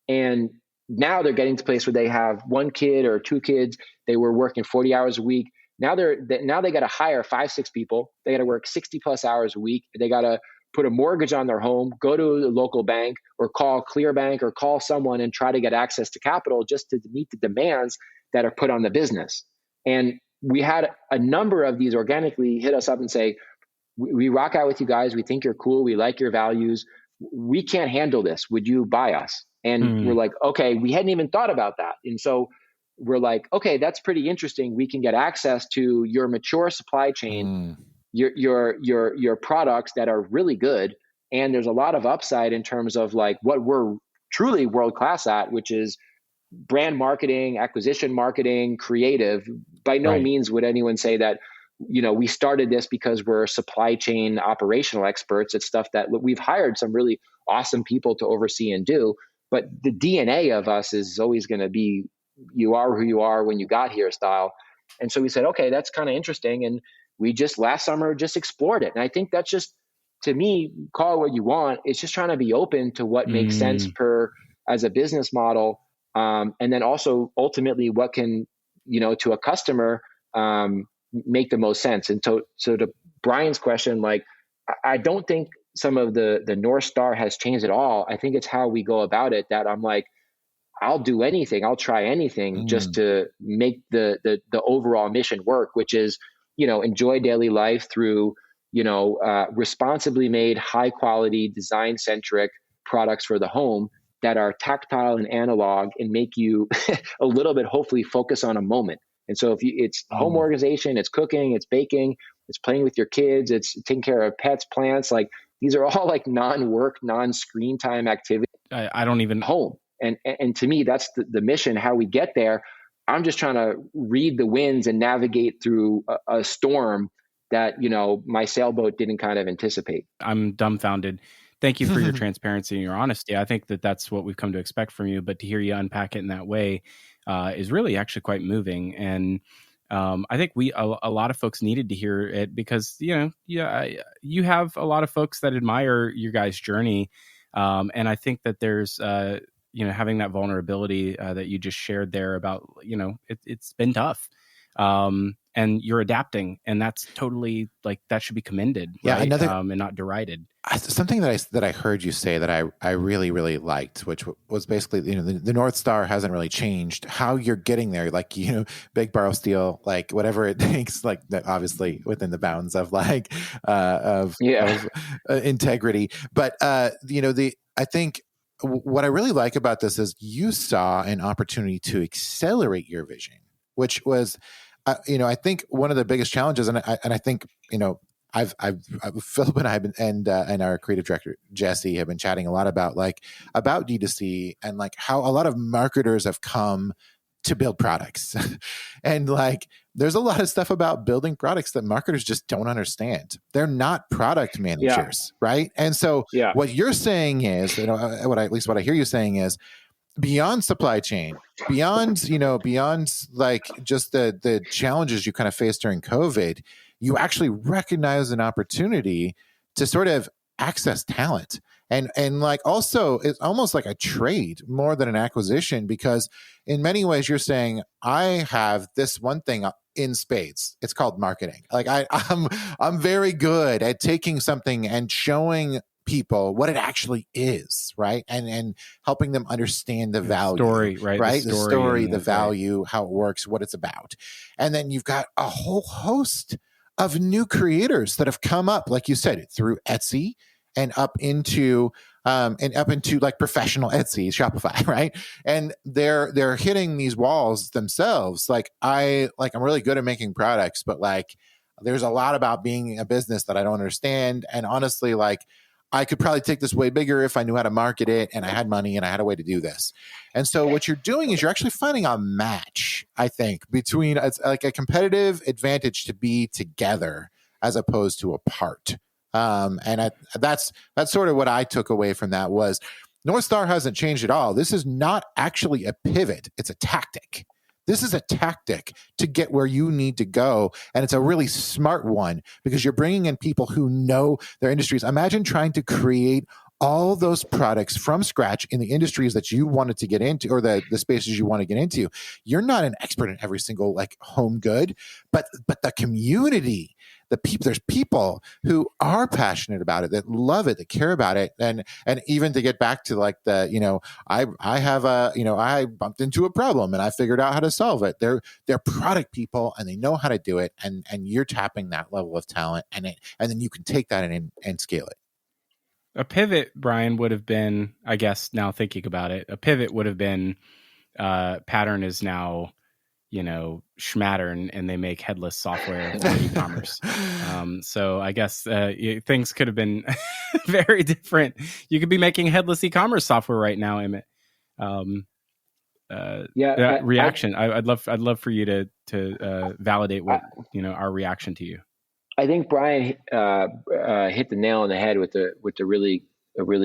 And now they're getting to a place where they have one kid or two kids. They were working 40 hours a week. Now they got to hire 5-6 people. They got to work 60 plus hours a week. They got to put a mortgage on their home, go to the local bank or call ClearBank or call someone and try to get access to capital just to meet the demands that are put on the business. And we had a number of these organically hit us up and say, we rock out with you guys. We think you're cool. We like your values. We can't handle this. Would you buy us? And we're like, okay, we hadn't even thought about that. And so we're like, okay, that's pretty interesting. We can get access to your mature supply chain, your products that are really good. And there's a lot of upside in terms of like what we're truly world-class at, which is brand marketing, acquisition marketing, creative. By no means would anyone say that, we started this because we're supply chain operational experts. It's stuff that we've hired some really awesome people to oversee and do. But the DNA of us is always going to be, you are who you are when you got here style. And so we said, okay, that's kind of interesting. And we just last summer just explored it. And I think that's just, to me, call it what you want. It's just trying to be open to what makes sense as a business model. And then also ultimately what can, to a customer, make the most sense. And so to Brian's question, like, I don't think some of the North Star has changed at all. I think it's how we go about it that I'm like, I'll do anything. I'll try anything just to make the overall mission work, which is, enjoy daily life through, responsibly made, high quality, design centric products for the home that are tactile and analog and make you a little bit, hopefully, focus on a moment. And so it's home organization, it's cooking, it's baking, it's playing with your kids, it's taking care of pets, plants, like these are all like non-work, non-screen time activities. I don't even home. And to me, that's the mission, how we get there. I'm just trying to read the winds and navigate through a storm that, my sailboat didn't kind of anticipate. I'm dumbfounded. Thank you for your transparency and your honesty. I think that that's what we've come to expect from you, but to hear you unpack it in that way is really actually quite moving. And I think a lot of folks needed to hear it because, you have a lot of folks that admire your guys' journey. And I think that there's, having that vulnerability that you just shared there about, it's been tough. And you're adapting, and that's totally like that should be commended, right? And not derided. Something that I heard you say that I really, really liked, which was basically, the North Star hasn't really changed. How you're getting there, like, big borrow steal, like whatever it takes, like that, obviously within the bounds of of integrity. But I think what I really like about this is you saw an opportunity to accelerate your vision, which was, I think one of the biggest challenges, and I think, I've Phillip and I have been, and our creative director Jesse have been chatting a lot about D2C and like how a lot of marketers have come to build products, and like there's a lot of stuff about building products that marketers just don't understand. They're not product managers, right? And so what you're saying is, what I hear you saying is, beyond supply chain, beyond like just the challenges you kind of faced during COVID, you actually recognize an opportunity to sort of access talent. And like also it's almost like a trade more than an acquisition, because in many ways you're saying, I have this one thing in spades. It's called marketing. Like I'm very good at taking something and showing people what it actually is, right? And helping them understand the value, story, right? The story, the value, how it works, what it's about. And then you've got a whole host of new creators that have come up, like you said, through Etsy and up into like professional Etsy, Shopify, right? And they're hitting these walls themselves. I'm really good at making products, but like there's a lot about being a business that I don't understand. And honestly, like I could probably take this way bigger if I knew how to market it and I had money and I had a way to do this. And so what you're doing is you're actually finding a match, I think, between it's like a competitive advantage to be together as opposed to apart. That's sort of what I took away from that was North Star hasn't changed at all. This is not actually a pivot. It's a tactic. This is a tactic to get where you need to go. And it's a really smart one because you're bringing in people who know their industries. Imagine trying to create all those products from scratch in the industries that you wanted to get into or the spaces you want to get into. You're not an expert in every single like home good, but the community, there's people who are passionate about it, that love it, that care about it. And even to get back to like I bumped into a problem and I figured out how to solve it. They're product people and they know how to do it. And you're tapping that level of talent and then you can take that and scale it. A pivot, Brian, would have been, I guess now thinking about it, a pivot would have been Pattern is now, Schmattern, and they make headless software for e-commerce. So I guess things could have been very different. You could be making headless e-commerce software right now, Emmett. Reaction. I'd love for you to validate what our reaction to you. I think Brian hit the nail on the head with a really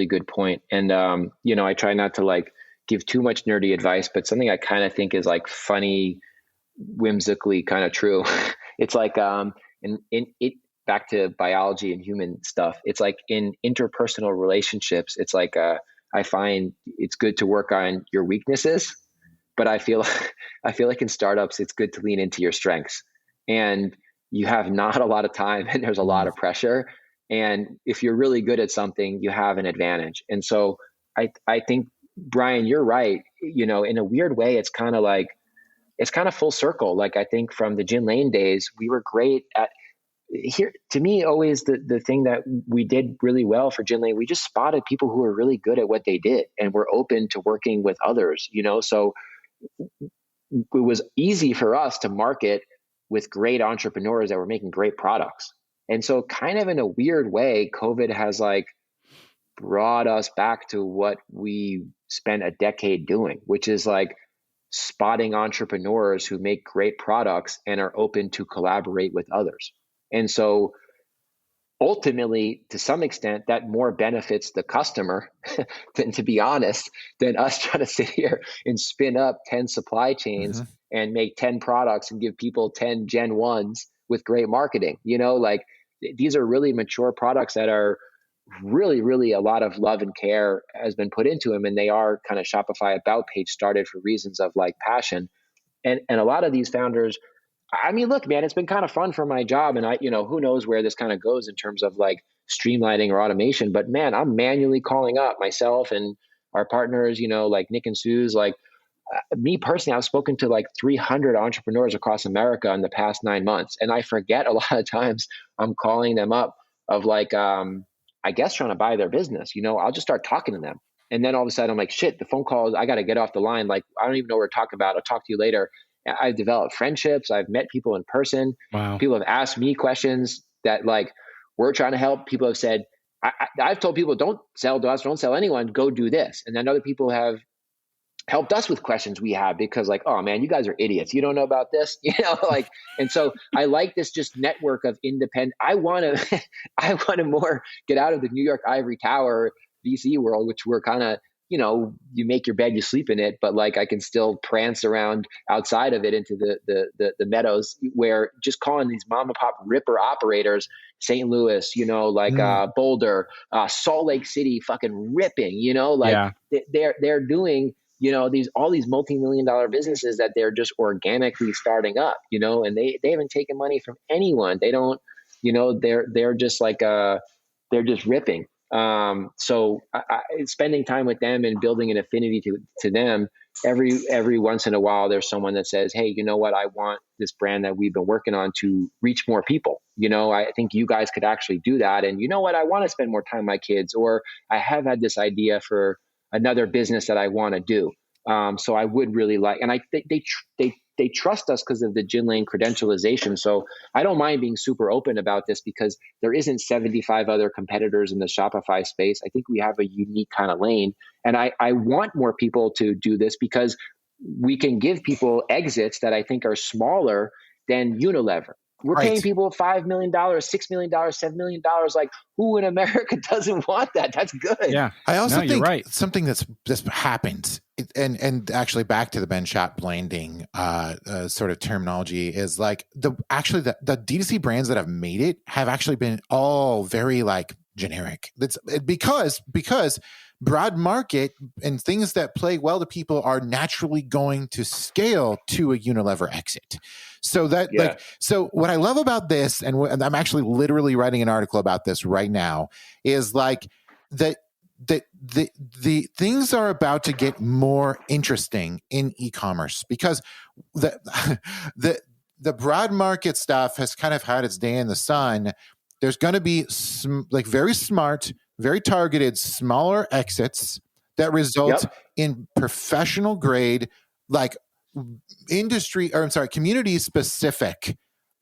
good point. And I try not to like give too much nerdy advice, but something I kind of think is like funny whimsically kind of true. It's like, in it, back to biology and human stuff. It's like in interpersonal relationships, it's like, I find it's good to work on your weaknesses, but I feel like in startups, it's good to lean into your strengths. And you have not a lot of time and there's a lot of pressure. And if you're really good at something, you have an advantage. And so I think, Brian, you're right. In a weird way, it's kind of full circle. Like, I think from the Gin Lane days, we were great at here. To me, always the thing that we did really well for Gin Lane, we just spotted people who were really good at what they did and were open to working with others, so it was easy for us to market with great entrepreneurs that were making great products. And so kind of in a weird way, COVID has like brought us back to what we spent a decade doing, which is like spotting entrepreneurs who make great products and are open to collaborate with others. And so ultimately, to some extent, that more benefits the customer than, to be honest, than us trying to sit here and spin up 10 supply chains and make 10 products and give people 10 Gen 1s with great marketing. Like, these are really mature products that are really, really a lot of love and care has been put into them. And they are kind of Shopify about page started for reasons of like passion. And a lot of these founders, I mean, look, man, it's been kind of fun for my job. And who knows where this kind of goes in terms of like streamlining or automation, but man, I'm manually calling up myself and our partners, like Nick and Sue's, like me personally, I've spoken to like 300 entrepreneurs across America in the past 9 months. And I forget a lot of times I'm calling them up of like, I guess trying to buy their business, I'll just start talking to them. And then all of a sudden I'm like, shit, the phone calls, I got to get off the line. Like, I don't even know what we're talking about. I'll talk to you later. I've developed friendships. I've met people in person. Wow. People have asked me questions that like we're trying to help. People have said, I've told people, don't sell to us, don't sell anyone, go do this. And then other people have helped us with questions we have because like, oh man, you guys are idiots. You don't know about this, like, and so I like this just network of independent. I want to more get out of the New York ivory tower VC world, which we're kind of, you make your bed, you sleep in it, but like I can still prance around outside of it into the meadows where just calling these mom and pop ripper operators, St. Louis, Boulder, Salt Lake City, fucking ripping, they're doing, all these multi-million-dollar businesses that they're just organically starting up, and they haven't taken money from anyone. They don't, they're just like, they're just ripping. So spending time with them and building an affinity to them every once in a while, there's someone that says, hey, you know what? I want this brand that we've been working on to reach more people. I think you guys could actually do that. And you know what? I want to spend more time with my kids, or I have had this idea for another business that I want to do. So I would really like, and I think they trust us because of the Gin Lane credentialization. So I don't mind being super open about this because there isn't 75 other competitors in the Shopify space. I think we have a unique kind of lane. And I want more people to do this because we can give people exits that I think are smaller than Unilever. We're paying people $5 million, $6 million, $7 million. Like, who in America doesn't want that? That's good. Yeah. I also think right. something that's happened, and actually back to the Ben Shop blending sort of terminology is like the D2C brands that have made it have actually been all very like generic. That's because broad market and things that play well to people are naturally going to scale to a Unilever exit. So that so what I love about this, and I'm actually literally writing an article about this right now, is like that the things are about to get more interesting in e-commerce because the broad market stuff has kind of had its day in the sun. There's going to be like very smart, very targeted, smaller exits that result in professional grade, like community specific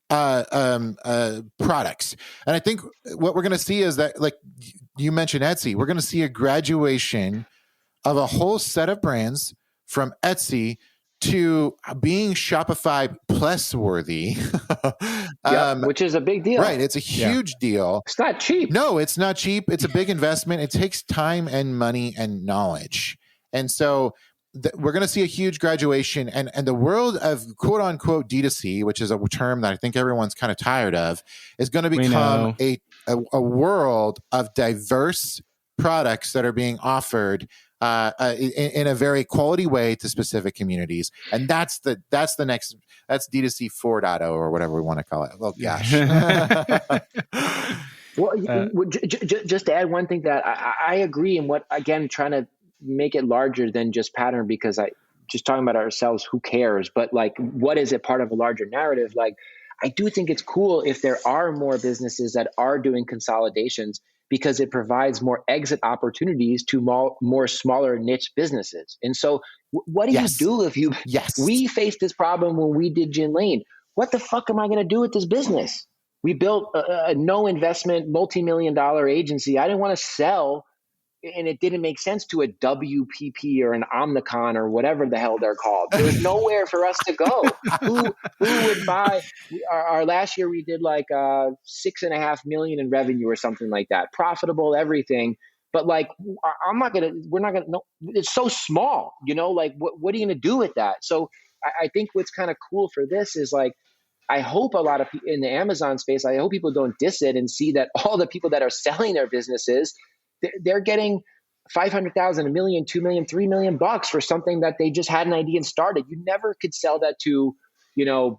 products. And I think what we're going to see is that, like you mentioned Etsy, we're going to see a graduation of a whole set of brands from Etsy to being Shopify Plus worthy, which is a big deal, right? It's a huge deal. It's not cheap. No, it's not cheap. It's a big investment. It takes time and money and knowledge. And so we're going to see a huge graduation, and the world of quote unquote D2C, which is a term that I think everyone's kind of tired of, is going to become a world of diverse products that are being offered in a very quality way to specific communities. And that's the next, that's D2C 4.0 or whatever we want to call it. Oh gosh. Well, just to add one thing that I agree, and what, again, trying to make it larger than just pattern, because I just talking about ourselves, who cares? But like, what is it part of a larger narrative? Like, I do think it's cool if there are more businesses that are doing consolidations, because it provides more exit opportunities to more smaller niche businesses. And so what do you do if you, we faced this problem when we did Gin Lane. What the fuck am I going to do with this business? We built a no investment, multi-million-dollar agency. I didn't want to sell, and it didn't make sense to a WPP or an Omnicon or whatever the hell they're called. There was nowhere for us to go. Who would buy? Our last year we did like $6.5 million in revenue or something like that, profitable, everything. But like, we're not gonna. No, it's so small, Like, what are you gonna do with that? So I think what's kind of cool for this is like, I hope a lot of people in the Amazon space, I hope people don't diss it and see that all the people that are selling their businesses, they're getting 500,000, $1 million, $2 million, $3 million bucks for something that they just had an idea and started. You never could sell that to,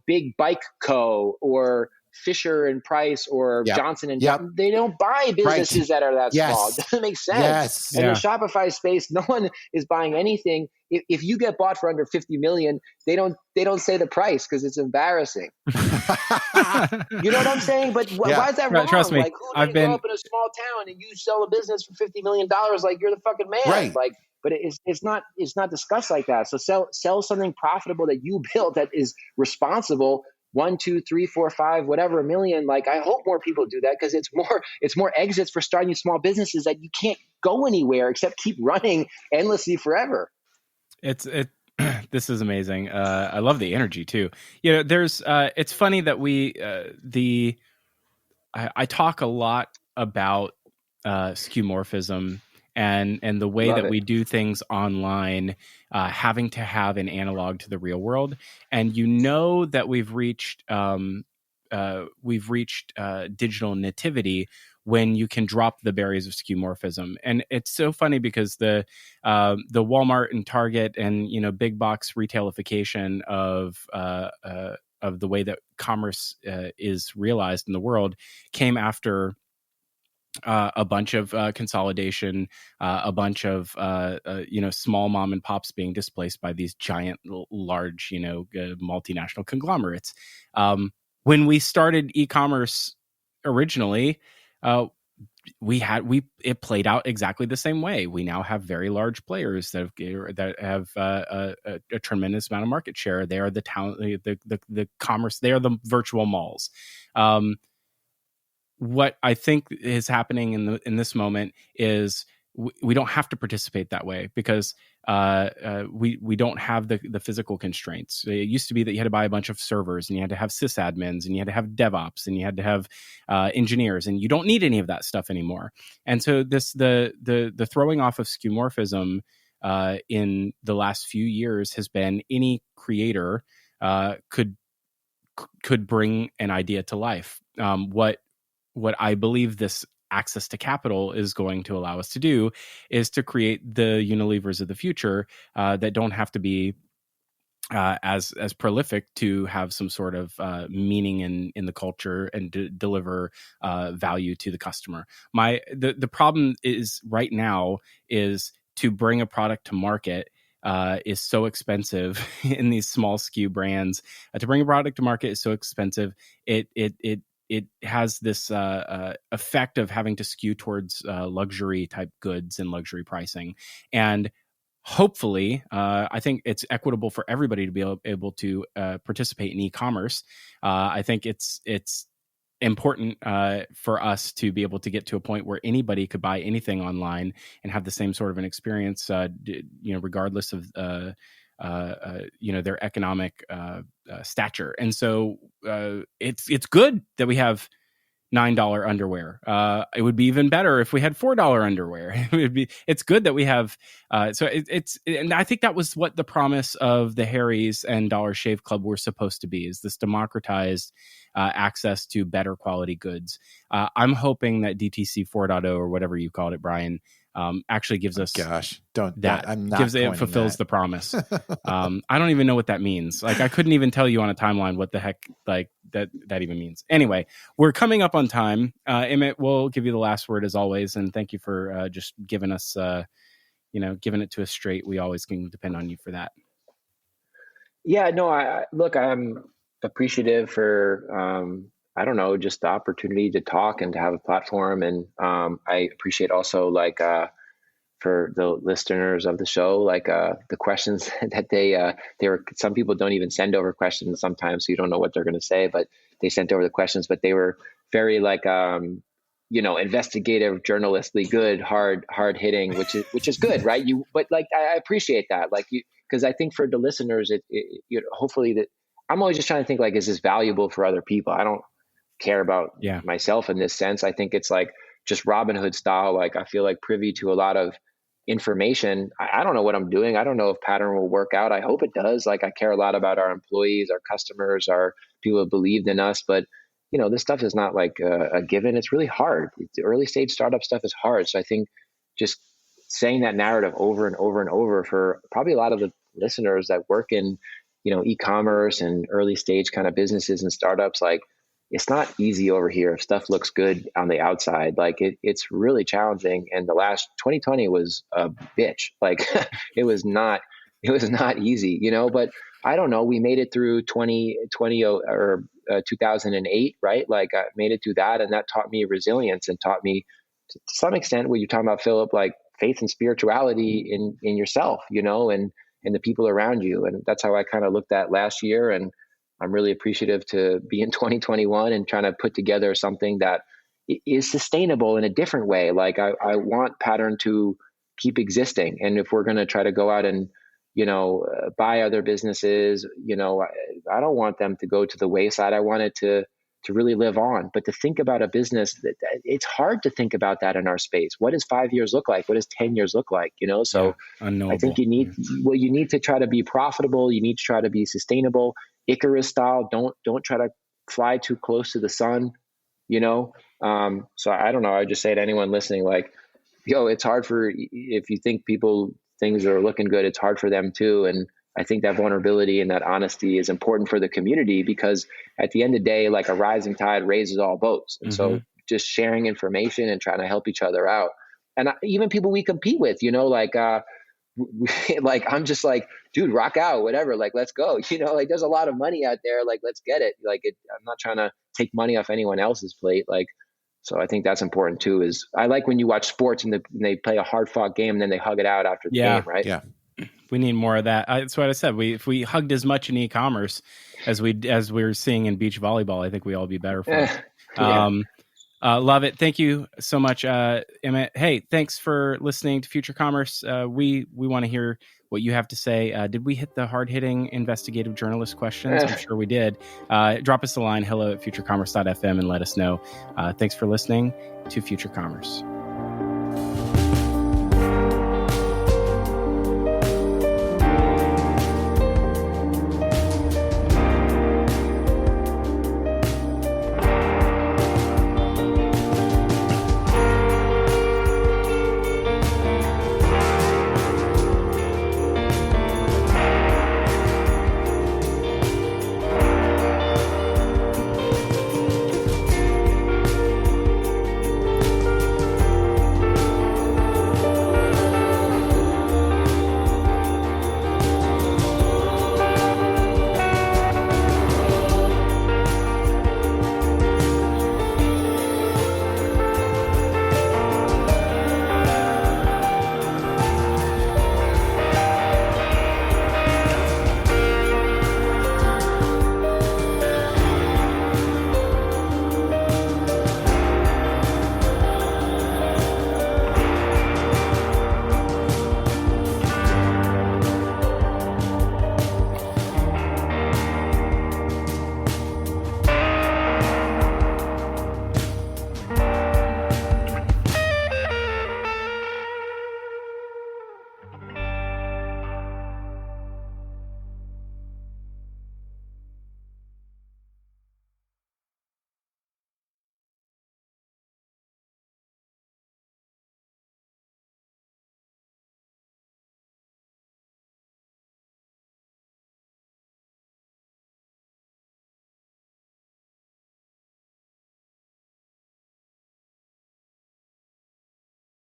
Big Bike Co. or Fisher and Price or Johnson and Johnson. They don't buy businesses that are that small. It doesn't make sense. In the Shopify space, no one is buying anything. If you get bought for under 50 million, they don't say the price because it's embarrassing. You know what I'm saying? But why is that wrong? Trust me. Like, who didn't grow up in a small town and you sell a business for $50 million? Like, you're the fucking man. Right. Like, but it's not discussed like that. So sell something profitable that you built that is responsible. 1, 2, 3, 4, 5, whatever, $1 million. Like, I hope more people do that, because it's more exits for starting small businesses that you can't go anywhere except keep running endlessly forever. This is amazing. I love the energy too. There's it's funny that I talk a lot about skeuomorphism and the way that we do things online, having to have an analog to the real world. And that we've reached digital nativity when you can drop the barriers of skeuomorphism. And it's so funny because the Walmart and Target and big box retailification of the way that commerce is realized in the world came after a bunch of consolidation, a bunch of small mom and pops being displaced by these giant, large multinational conglomerates. When we started e-commerce originally, it played out exactly the same way. We now have very large players that have a tremendous amount of market share. They are the commerce. They are the virtual malls. What I think is happening in this moment is we don't have to participate that way, because we don't have the physical constraints. It used to be that you had to buy a bunch of servers, and you had to have sysadmins, and you had to have DevOps, and you had to have engineers, and you don't need any of that stuff anymore. And so the throwing off of skeuomorphism in the last few years has been any creator could bring an idea to life. What I believe this access to capital is going to allow us to do is to create the Unilevers of the future that don't have to be as prolific to have some sort of meaning in the culture and deliver value to the customer. The problem is right now is to bring a product to market is so expensive in these small SKU brands. To bring a product to market is so expensive. It has this effect of having to skew towards luxury type goods and luxury pricing. And hopefully, I think it's equitable for everybody to be able to participate in e-commerce. I think it's important for us to be able to get to a point where anybody could buy anything online and have the same sort of an experience, regardless of their economic stature. And so it's good that we have $9 underwear. It would be even better if we had $4 underwear. It's good that we have. And I think that was what the promise of the Harry's and Dollar Shave Club were supposed to be, is this democratized access to better quality goods. I'm hoping that DTC 4.0 or whatever you called it, Brian, actually gives us I'm not it fulfills the promise. I don't even know what that means. Like, I couldn't even tell you on a timeline what the heck like that even means. Anyway, we're coming up on time. Emmett, we'll give you the last word as always, and thank you for just giving us giving it to us straight. We always can depend on you for that. Yeah, no, I'm appreciative for I don't know, just the opportunity to talk and to have a platform. And I appreciate also for the listeners of the show, the questions that they were, some people don't even send over questions sometimes, so you don't know what they're going to say, but they sent over the questions, but they were very investigative, journalistically good, hard hitting, which is good, right? But I appreciate that, because I think for the listeners, hopefully that I'm always just trying to think, is this valuable for other people? I don't care about myself in this sense. I think it's just Robin Hood style. I feel privy to a lot of information. I don't know what I'm doing. I don't know if Pattern will work out. I hope it does. I care a lot about our employees, our customers, our people who believed in us, but this stuff is not a given. It's really hard. The early stage startup stuff is hard. So I think just saying that narrative over and over and over for probably a lot of the listeners that work in, e-commerce and early stage kind of businesses and startups, it's not easy over here. If stuff looks good on the outside, it's really challenging. And the last 2020 was a bitch. It was not easy, but I don't know. We made it through 2020 or 2008, right? I made it through that, and that taught me resilience and taught me to some extent what you're talking about, Phillip, faith and spirituality in yourself, and the people around you. And that's how I kind of looked at last year. And I'm really appreciative to be in 2021 and trying to put together something that is sustainable in a different way. I want Pattern to keep existing. And if we're going to try to go out and, buy other businesses, I don't want them to go to the wayside. I want it to really live on. But to think about a business, it's hard to think about that in our space. What does 5 years look like? What does 10 years look like? So I think you need to try to be profitable. You need to try to be sustainable. Icarus style. Don't try to fly too close to the sun, So I don't know. I would just say to anyone listening, it's hard if you think things are looking good, it's hard for them too. And I think that vulnerability and that honesty is important for the community, because at the end of the day, a rising tide raises all boats. And so just sharing information and trying to help each other out. And even people we compete with, I'm just dude, rock out, whatever, let's go, there's a lot of money out there. Let's get it. I'm not trying to take money off anyone else's plate. So I think that's important too, is I like when you watch sports and they play a hard fought game and then they hug it out after the game, right? Yeah. We need more of that. That's what I said. If we hugged as much in e-commerce as we're seeing in beach volleyball, I think we all be better for it. Love it. Thank you so much, Emmett. Hey, thanks for listening to Future Commerce. We want to hear what you have to say. Did we hit the hard-hitting investigative journalist questions? I'm sure we did. Drop us a line, hello@futurecommerce.fm, and let us know. Thanks for listening to Future Commerce.